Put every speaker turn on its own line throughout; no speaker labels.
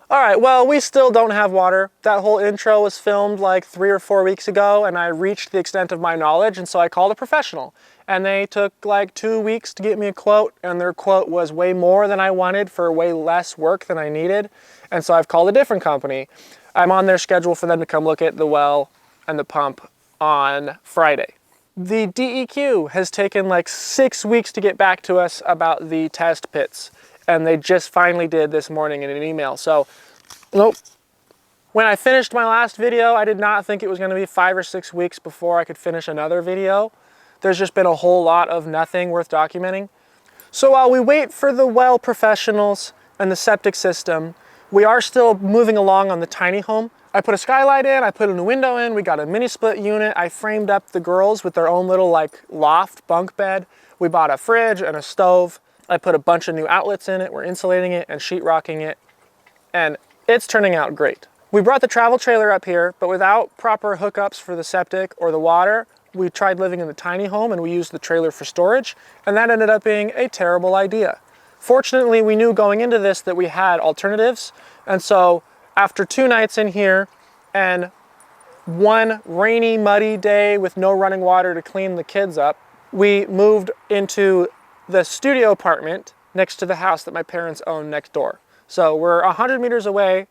All right, well, we still don't have water. That whole intro was filmed like 3 or 4 weeks ago, and I reached the extent of my knowledge, and so I called a professional. And they took like 2 weeks to get me a quote, and their quote was way more than I wanted for way less work than I needed. And so I've called a different company. I'm on their schedule for them to come look at the well and the pump on Friday. The DEQ has taken like 6 weeks to get back to us about the test pits, and they just finally did this morning in an email. So, nope. When I finished my last video, I did not think it was going to be 5 or 6 weeks before I could finish another video. There's just been a whole lot of nothing worth documenting. So while we wait for the well professionals and the septic system, we are still moving along on the tiny home. I put a skylight in, I put a new window in, we got a mini split unit. I framed up the girls with their own little like loft bunk bed. We bought a fridge and a stove. I put a bunch of new outlets in it. We're insulating it and sheetrocking it, and it's turning out great. We brought the travel trailer up here, but without proper hookups for the septic or the water, we tried living in the tiny home and we used the trailer for storage, and that ended up being a terrible idea. Fortunately, we knew going into this that we had alternatives, and so after 2 nights in here and 1 rainy, muddy day with no running water to clean the kids up, we moved into the studio apartment next to the house that my parents own next door. So we're 100 meters away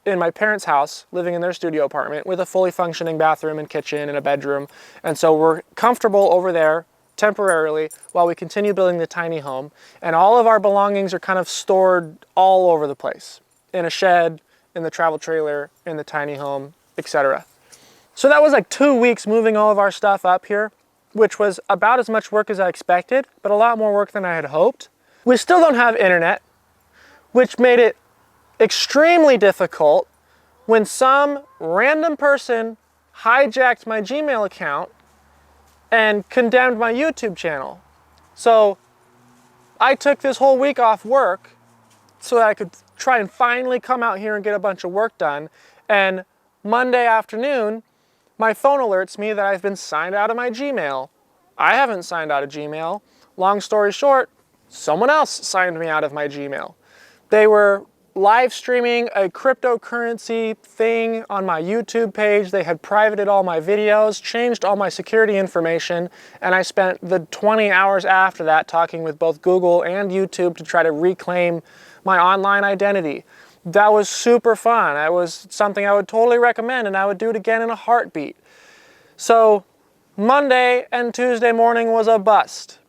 in my parents' house, living in their studio apartment with a fully functioning bathroom and kitchen and a bedroom. And so we're comfortable over there temporarily while we continue building the tiny home. And all of our belongings are kind of stored all over the place, in a shed, in the travel trailer, in the tiny home, etc. So that was like 2 weeks moving all of our stuff up here, which was about as much work as I expected, but a lot more work than I had hoped. We still don't have internet, which made it extremely difficult when some random person hijacked my Gmail account and condemned my YouTube channel. So I took this whole week off work so that I could try and finally come out here and get a bunch of work done. And Monday afternoon, my phone alerts me that I've been signed out of my Gmail. I haven't signed out of Gmail. Long story short, someone else signed me out of my Gmail. They were live streaming a cryptocurrency thing on my YouTube page. They had privated all my videos, changed all my security information, and I spent the 20 hours after that talking with both Google and YouTube to try to reclaim my online identity. That was super fun. That was something I would totally recommend, and I would do it again in a heartbeat. So Monday and Tuesday morning was a bust,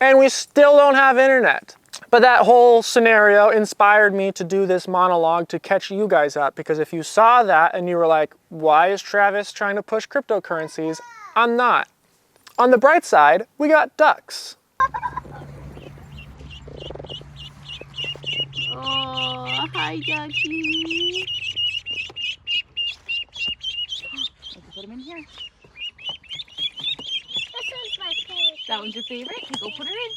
and we still don't have internet. But that whole scenario inspired me to do this monologue to catch you guys up, because if you saw that and you were like, why is Travis trying to push cryptocurrencies? I'm not. On the bright side, we got ducks.
Oh, hi, ducky. Let's put him in here.
This one's my favorite.
That one's your favorite? Okay, go put her in.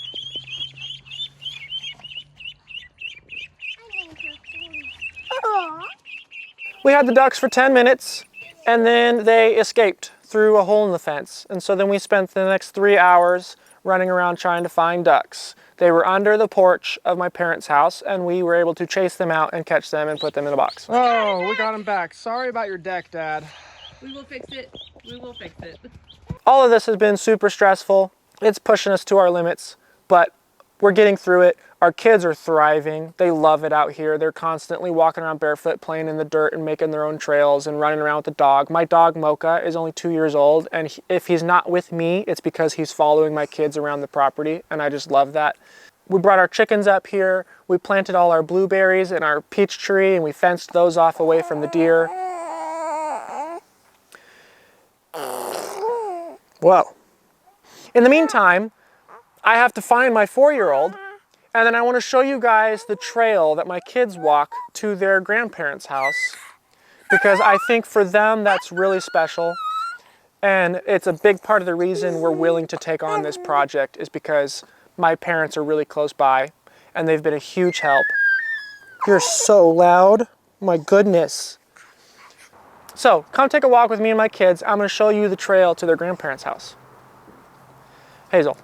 We had the ducks for 10 minutes, and then they escaped through a hole in the fence. And so then we spent the next 3 hours running around trying to find ducks. They were under the porch of my parents' house, and we were able to chase them out and catch them and put them in a box. Oh, we got them back. Sorry about your deck, Dad.
We will fix it. We will fix it.
All of this has been super stressful. It's pushing us to our limits, but we're getting through it. Our kids are thriving. They love it out here. They're constantly walking around barefoot, playing in the dirt and making their own trails and running around with the dog. My dog, Mocha, is only 2 years old, and if he's not with me, it's because he's following my kids around the property, and I just love that. We brought our chickens up here. We planted all our blueberries in our peach tree, and we fenced those off away from the deer. Well, in the meantime, I have to find my 4-year-old, and then I want to show you guys the trail that my kids walk to their grandparents' house, because I think for them that's really special, and it's a big part of the reason we're willing to take on this project is because my parents are really close by, and they've been a huge help. You're so loud, my goodness. So come take a walk with me and my kids. I'm going to show you the trail to their grandparents' house. Hazel,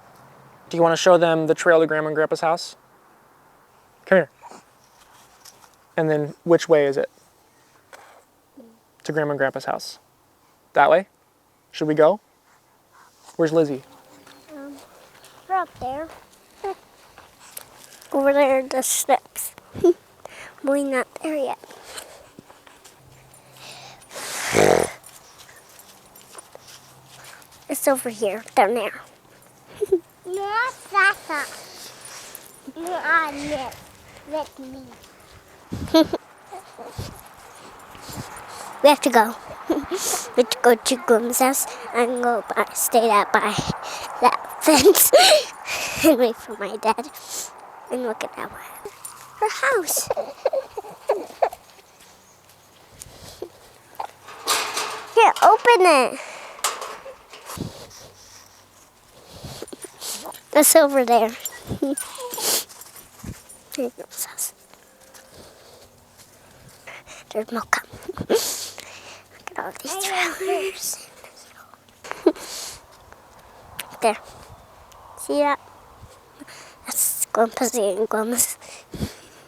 do you want to show them the trail to Grandma and Grandpa's house? Come here. And then which way is it? To Grandma and Grandpa's house. That way? Should we go? Where's Lizzie?
We're up there. Over there are the steps. We're not there yet. It's over here, down there. No, Sasa. You are with me. We have to go. We have to go to Grandma's house and go stay by that fence and wait for my dad and look at her house. Here, open it. That's over there. There's Grandma's house. There's Mocha. Look at all these trailers. There. See that? That's Grandpa's and Grandma's.